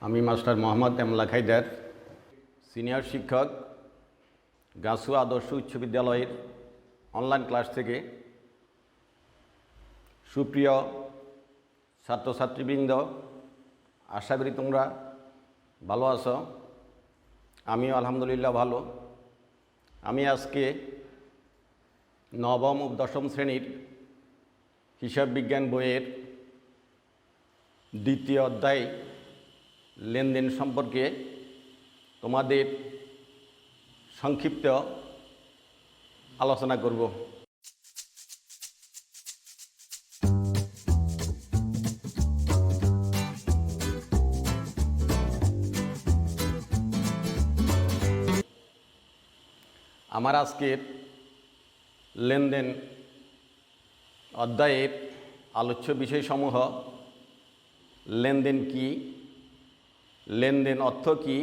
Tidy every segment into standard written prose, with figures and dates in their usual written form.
আমি master Mohammad এমলা খাইদার, senior শিক্ষক, গাছুয়া আদর্শ উচ্চ বিদ্যালয়ের অনলাইন ক্লাস থেকে। সুপ্রিয় ছাত্রছাত্রীবৃন্দ, আশা করি তোমরা ভালো আছো। আমিও আলহামদুলিল্লাহ ভালো। আমি আজকে নবম ও দশম শ্রেণীর হিসাব বিজ্ঞান বইয়ের দ্বিতীয় অধ্যায় লেনদেন সম্পর্কে তোমাদের সংক্ষিপ্ত আলোচনা করব। আমার আজকের লেনদেন অধ্যায়ের আলোচ্য বিষয়সমূহ: লেনদেন কি, লেনদেন অর্থ কি,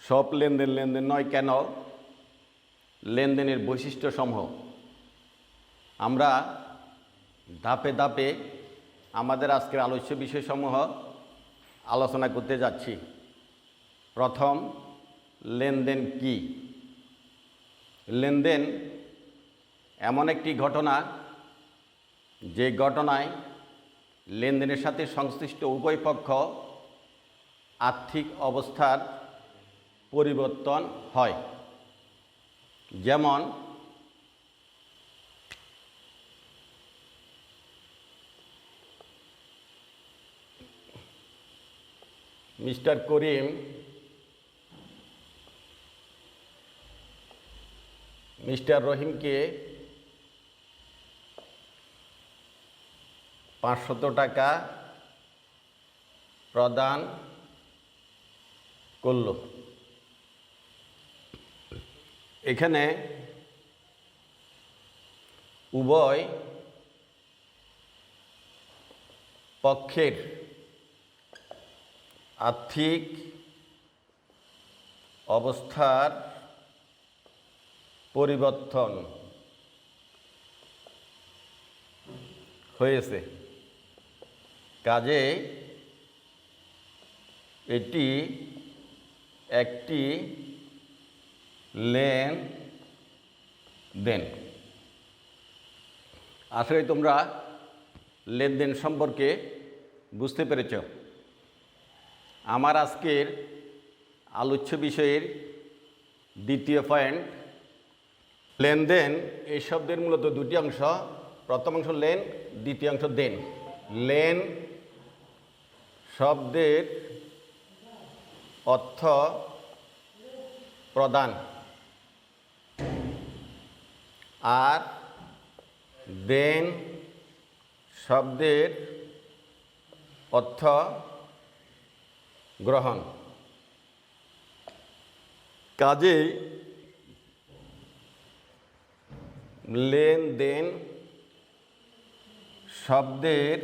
সব লেনদেন লেনদেন নয় কেন, লেনদেনের বৈশিষ্ট্যসমূহ। আমরা ধাপে ধাপে আমাদের আজকের আলোচ্য বিষয়সমূহ আলোচনা করতে যাচ্ছি। প্রথম, লেনদেন কি? লেনদেন এমন একটি ঘটনা যে ঘটনায় লেনদেনের সাথে সংশ্লিষ্ট উভয় পক্ষ আর্থিক অবস্থার পরিবর্তন হয়। যেমন মিস্টার করিম মিস্টার রহিমকে 500 টাকা প্রদান করল। এখানে উভয় পক্ষের আর্থিক অবস্থার পরিবর্তন হয়েছে, কাজে এটি একটি লেনদেন। আসলে তোমরা লেনদেন সম্পর্কে বুঝতে পেরেছ। আমার আজকের আলোচ্য বিষয়ের দ্বিতীয় পয়েন্ট, লেনদেন। এই শব্দের মূলত দুটি অংশ। প্রথম অংশ লেন, দ্বিতীয় অংশ দেন। লেন শব্দের অর্থ প্রদান, আর দেন শব্দের অর্থ গ্রহণ। কাজেই লেনদেন শব্দের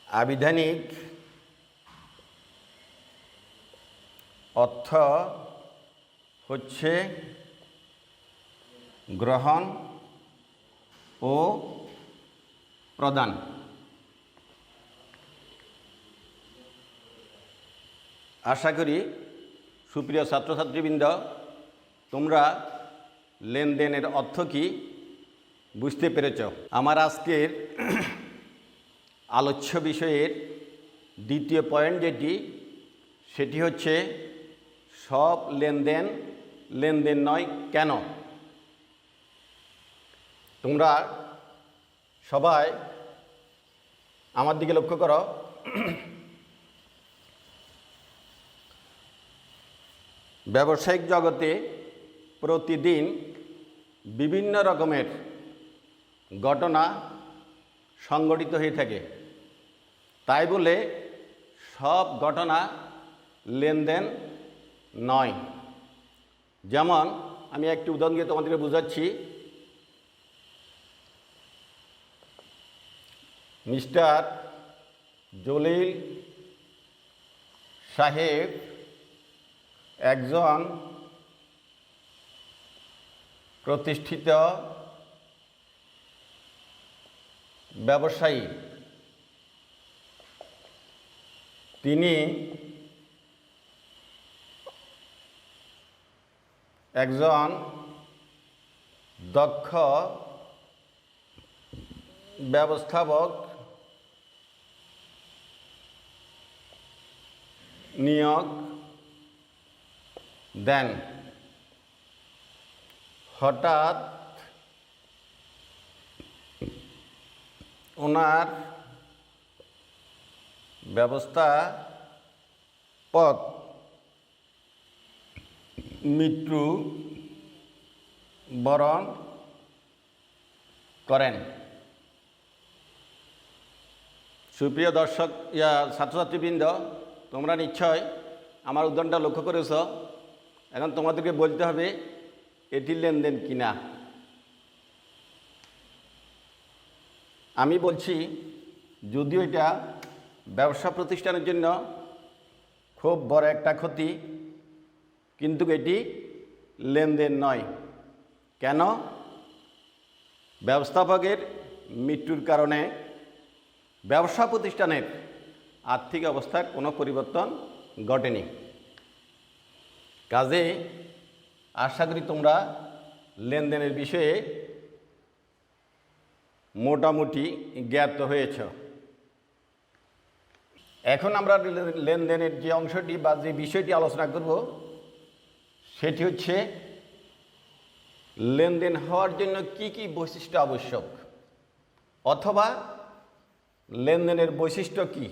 আবিধানিক অর্থ হচ্ছে গ্রহণ ও প্রদান। আশা করি সুপ্রিয় ছাত্রছাত্রীবৃন্দ, তোমরা লেনদেনের অর্থ কি বুঝতে পেরেছ। আমার আজকের আলোচ্য বিষয়ের দ্বিতীয় পয়েন্ট সেটি হচ্ছে সব লেনদেন লেনদেন নয় কেন। তোমরা সবাই আমার দিকে লক্ষ্য করো। ব্যবসায়িক জগতে প্রতিদিন বিভিন্ন রকমের ঘটনা সংঘটিত হয়ে থাকে। তাই বলে সব ঘটনা লেনদেন নয়। যেমন আমি একটি উদাহরণ দিয়ে তোমাদেরকে বোঝাচ্ছি। মিস্টার জলিল সাহেব একজন প্রতিষ্ঠিত ব্যবসায়ী, তিনি একজন দক্ষ ব্যবস্থাপক নিয়োগ দেন। হঠাৎ ওনার ব্যবস্থাপক মৃত্যু বরণ করেন। সুপ্রিয় দর্শক ছাত্রছাত্রীবৃন্দ, তোমরা নিশ্চয় আমার উদাহরণটা লক্ষ্য করেছ। এখন তোমাদেরকে বলতে হবে এটি লেনদেন কিনা। আমি বলছি, যদিও এটা ব্যবসা প্রতিষ্ঠানের জন্য খুব বড় একটা ক্ষতি, কিন্তু এটি লেনদেন নয়। কেন? ব্যবস্থাপকের মৃত্যুর কারণে ব্যবসা প্রতিষ্ঠানের আর্থিক অবস্থার কোনো পরিবর্তন ঘটেনি। কাজে আশা করি তোমরা লেনদেনের বিষয়ে মোটামুটি জ্ঞাত হয়েছ। এখন আমরা লেনদেনের যে অংশটি বা যে বিষয়টি আলোচনা করব সেটি হচ্ছে লেনদেন হওয়ার জন্য কি কি বৈশিষ্ট্য আবশ্যক, অথবা লেনদেনের বৈশিষ্ট্য কি।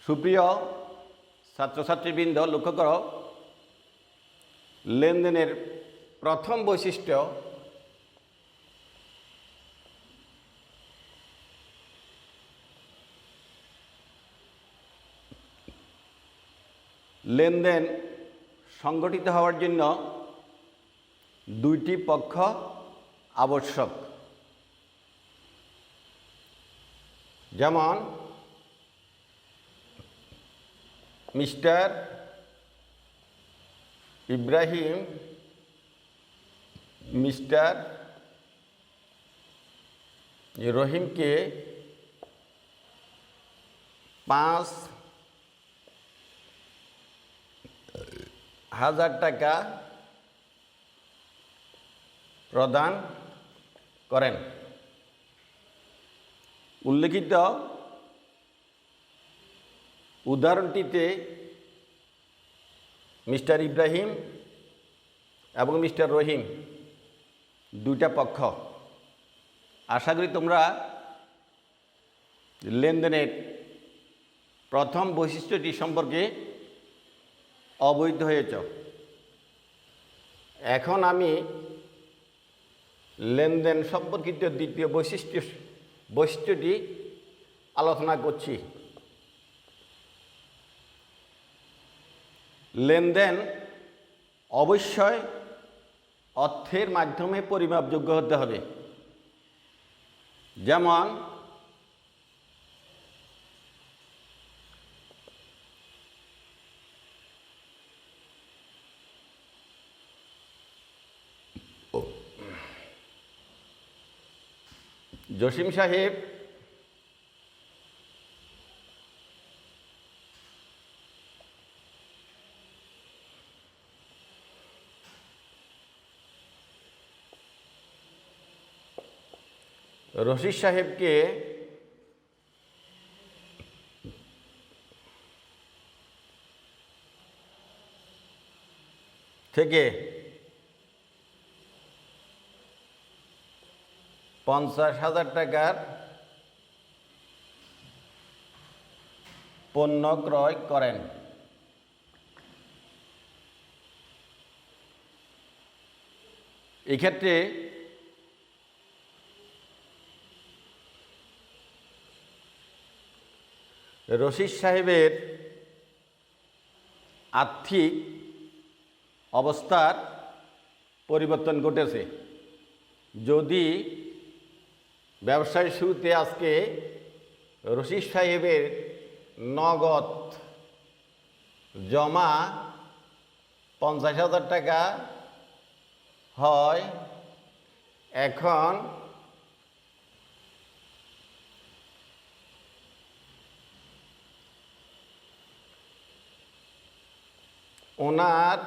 সুপ্রিয় ছাত্রছাত্রীবৃন্দ, লক্ষ্য করো, লেনদেনের প্রথম বৈশিষ্ট্য লেনদেন সংগঠিত হওয়ার জন্য দুইটি পক্ষ আবশ্যক। যেমন মিস্টার ইব্রাহিম মিস্টার রহিমকে 5,000 টাকা প্রদান করেন। উল্লেখিত উদাহরণটিতে মিস্টার ইব্রাহিম এবং মিস্টার রহিম দুইটা পক্ষ। আশা করি তোমরা লেনদেনের প্রথম বৈশিষ্ট্যটি সম্পর্কে অবহিত হয়েছ। এখন আমি লেনদেন সম্পর্কিত দ্বিতীয় বৈশিষ্ট্যটি আলোচনা করছি। লেনদেন অবশ্যই অর্থের মাধ্যমে পরিমাপযোগ্য হতে হবে। যেমন জসিম সাহেব রশিদ সাহেবকে থেকে 50,000 টাকার পণ্য ক্রয় করেন। এক্ষেত্রে রশিদ সাহেবের আর্থিক অবস্থার পরিবর্তন ঘটেছে। যদি ব্যবসার শুরুতে আজকে রশিদ সাহেবের নগদ জমা 50,000 টাকা হয়, এখন ওনার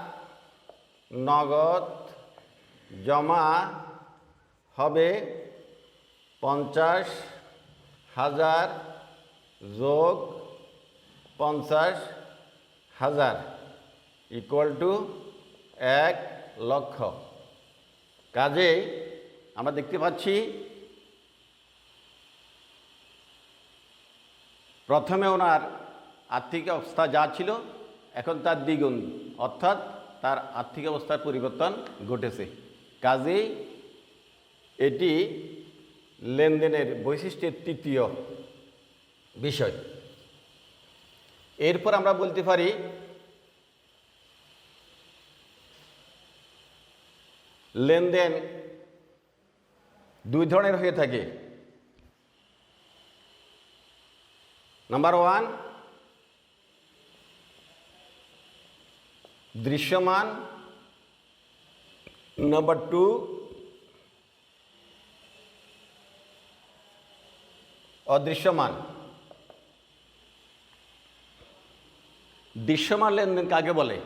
নগদ জমা হবে 50,000 যোগ 50,000 ইকুয়াল টু 1 লক্ষ। কাজেই আমরা দেখতে পাচ্ছি প্রথমে ওনার আর্থিক অবস্থা যা ছিল এখন তার দ্বিগুণ, অর্থাৎ তার আর্থিক অবস্থার পরিবর্তন ঘটেছে। কাজেই এটি লেনদেনের বৈশিষ্ট্যের তৃতীয় বিষয়। এরপর আমরা বলতে পারি লেনদেন দুই ধরনের হয়ে থাকে। নাম্বার 1 দৃশ্যমান, নাম্বার 2 অদৃশ্যমান। দৃশ্যমান লেনদেন কাকে বলে?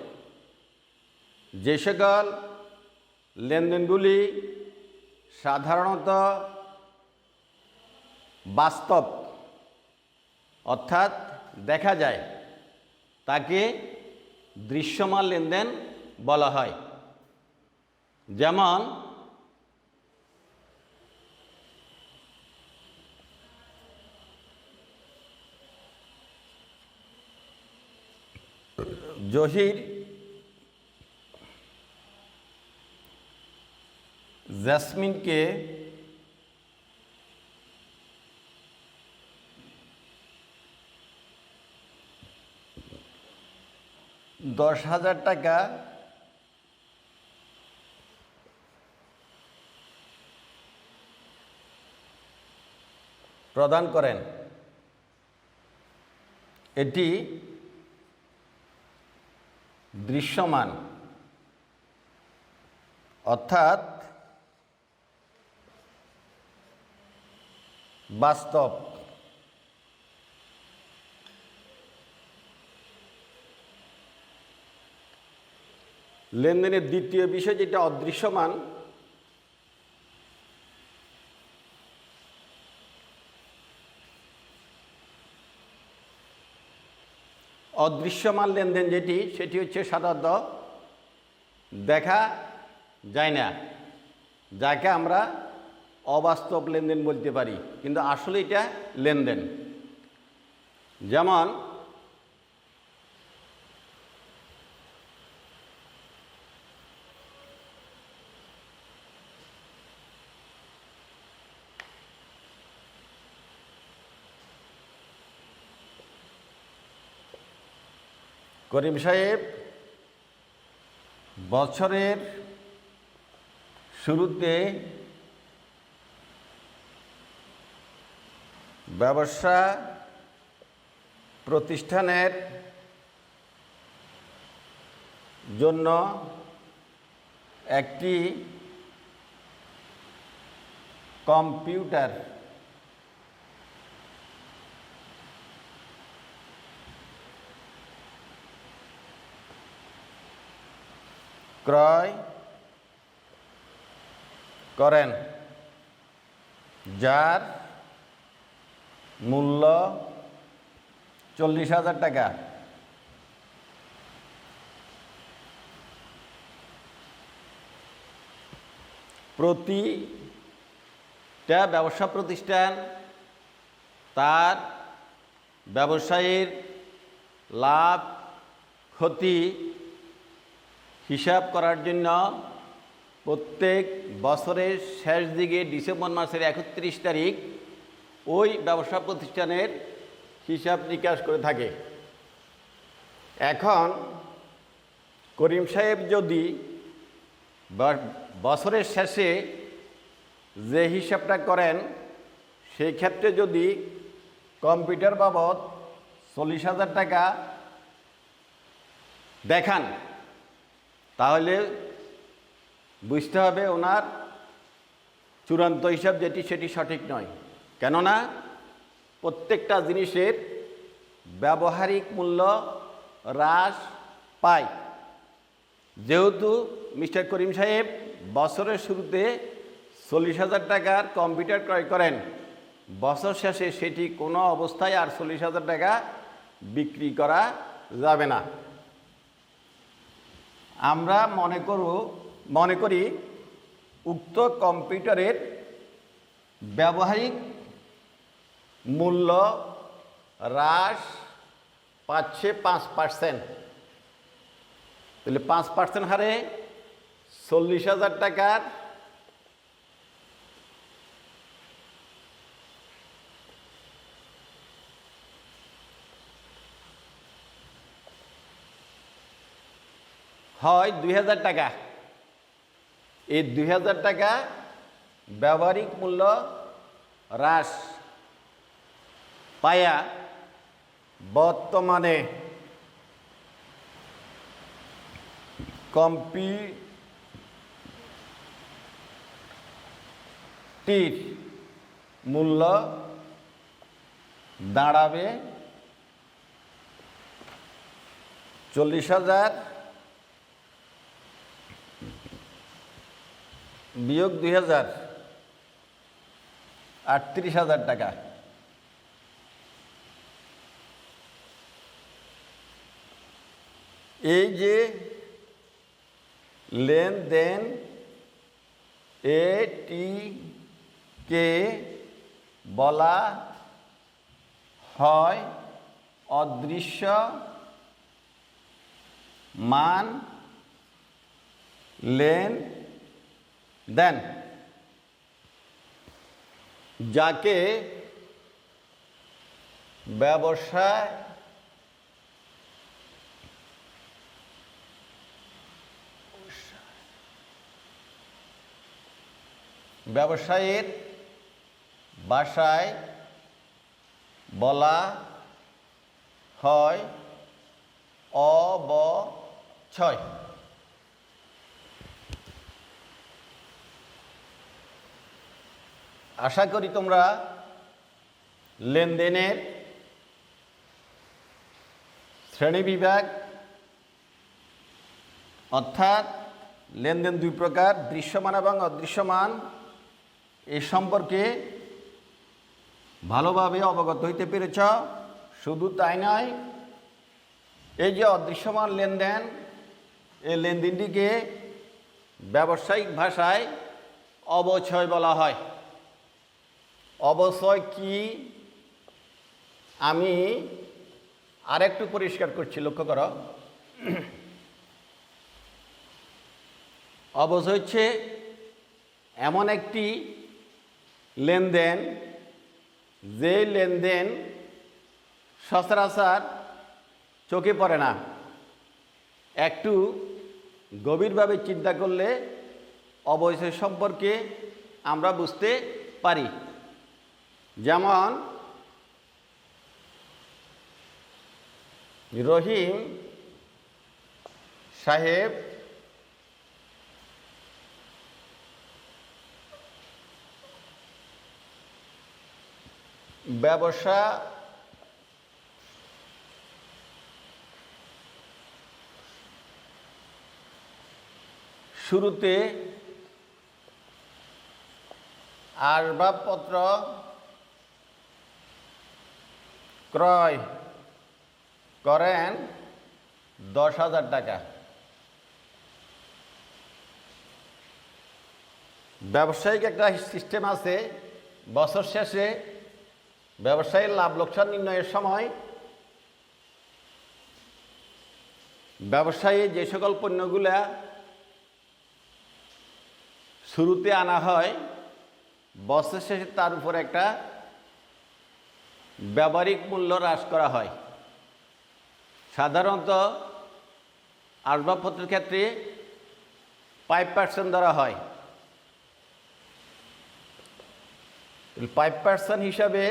যে সকল লেনদেনগুলি সাধারণত বাস্তব অর্থাৎ দেখা যায় তাকে দৃশ্যমান লেনদেন বলা হয়। যেমন জহির জেসমিনকে $10,000 প্রদান করেন। এটি দৃশ্যমান অর্থাৎ বাস্তব। লেনদেনের দ্বিতীয় বিষয় যেটা অদৃশ্যমান, অদৃশ্যমান লেনদেন সেটি হচ্ছে সাধারণত দেখা যায় না, যাকে আমরা অবাস্তব লেনদেন বলতে পারি, কিন্তু আসলে এটা লেনদেন। যেমন করিম সাহেব বছরের শুরুতে ব্যবসা প্রতিষ্ঠানের জন্য একটি কম্পিউটার ক্রয় করেন, যার মূল্য $40,000। প্রতিটা ব্যবসা প্রতিষ্ঠান তার ব্যবসায়ের লাভ ক্ষতি হিসাব করার জন্য প্রত্যেক বছরের শেষ দিকে ডিসেম্বর মাসের 31 তারিখ ওই ব্যবসা প্রতিষ্ঠানের হিসাব নিকাশ করে থাকে। এখন করিম সাহেব যদি বছরের শেষে যে হিসাবটা করেন সেই ক্ষেত্রে যদি কম্পিউটার বাবদ $40,000 দেখান, তাহলে বুঝতে হবে ওনার চূড়ান্ত হিসাব সেটি সঠিক নয়। কেননা প্রত্যেকটা জিনিসের ব্যবহারিক মূল্য হ্রাস পায়, যেহেতু মিস্টার করিম সাহেব বছরের শুরুতে 40,000 টাকার কম্পিউটার ক্রয় করেন, বছর শেষে সেটি কোনো অবস্থায় আর 40,000 টাকা বিক্রি করা যাবে না। আমরা মনে করি উক্ত কম্পিউটারের ব্যবহারিক মূল্য হ্রাস পাচ্ছে 5%। তাহলে 5% হারে 40,000 টাকার হয় 2,000 টাকা। এই 2,000 টাকা ব্যবহারিক মূল্য হ্রাস পায়া বর্তমানে কম্পিউটারটির মূল্য দাঁড়াবে 40,000 বিয়োগ 2,000 38,000 টাকা। এই যে লেনদেন এটিকে বলা হয় অদৃশ্য মান লেনদেন, যাকে ব্যবসায়ের ভাষায় বলা হয় অবচয়। আশা করি তোমরা লেনদেনের শ্রেণীবিভাগ অর্থাৎ লেনদেন দুই প্রকার, দৃশ্যমান এবং অদৃশ্যমান, এ সম্পর্কে ভালোভাবে অবগত হইতে পেরেছ। শুধু তাই নয়, এই যে অদৃশ্যমান লেনদেন, এই লেনদেনটিকে ব্যবসায়িক ভাষায় অবচয় বলা হয়। অবচয় কি আমি আরেকটু পরিষ্কার করছি, লক্ষ্য করো। অবচয় হচ্ছে এমন একটি লেনদেন যে লেনদেন সচরাচর চোখে পড়ে না। একটু গভীরভাবে চিন্তা করলে অবচয় সম্পর্কে আমরা বুঝতে পারি। যেমন রহিম সাহেব ব্যবসা শুরুতে আসবাবপত্র ক্রয় করেন 10,000 টাকা। ব্যবসায়িক একটা সিস্টেম আছে, বছর শেষে ব্যবসায়ীর লাভ লোকসান নির্ণয়ের সময় ব্যবসায়ী যে সকল পণ্যগুলা শুরুতে আনা হয়, বছর শেষে তার উপর একটা ব্যবহারিক মূল্য হ্রাস করা হয়। সাধারণত আসবাবপত্রের ক্ষেত্রে 5% ধরা হয়। 5% হিসাবে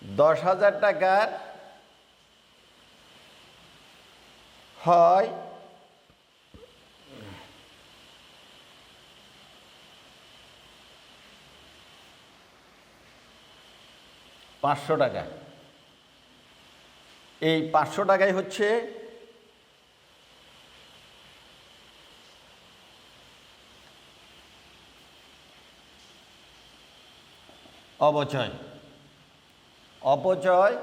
10,000 টাকার হয় 500 টাকা। এই 500 টাকাই হচ্ছে অপচয়। অপচয়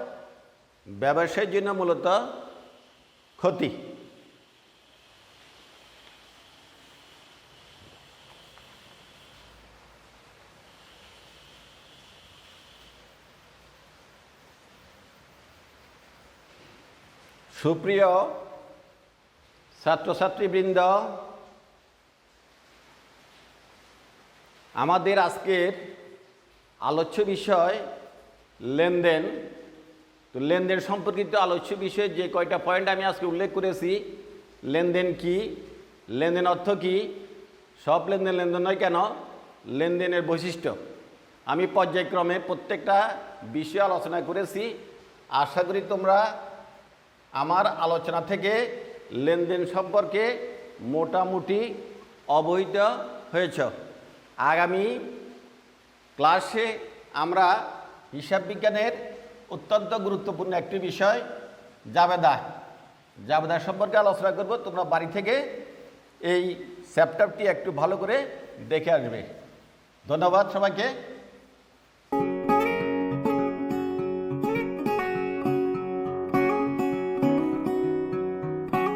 ব্যবসায়ের জন্য মূলত ক্ষতি। সুপ্রিয় ছাত্রছাত্রীবৃন্দ, আমাদের আজকের আলোচ্য বিষয় লেনদেন। তো লেনদেন সম্পর্কিত আলোচ্য বিষয়ে যে কয়টা পয়েন্ট আমি আজকে উল্লেখ করেছি, লেনদেন কি, লেনদেন অর্থ কি, সব লেনদেন লেনদেন নয় কেন, লেনদেনের বৈশিষ্ট্য, আমি পর্যায়ক্রমে প্রত্যেকটা বিষয় আলোচনা করেছি। আশা করি তোমরা আমার আলোচনা থেকে লেনদেন সম্পর্কে মোটামুটি অবহিত হয়েছ। আগামী ক্লাসে আমরা হিসাব বিজ্ঞানের অত্যন্ত গুরুত্বপূর্ণ একটি বিষয় জাবেদা সম্পর্কে আলোচনা করব। তোমরা বাড়ি থেকে এই চ্যাপ্টারটি একটু ভালো করে দেখে আসবে। ধন্যবাদ সবাইকে।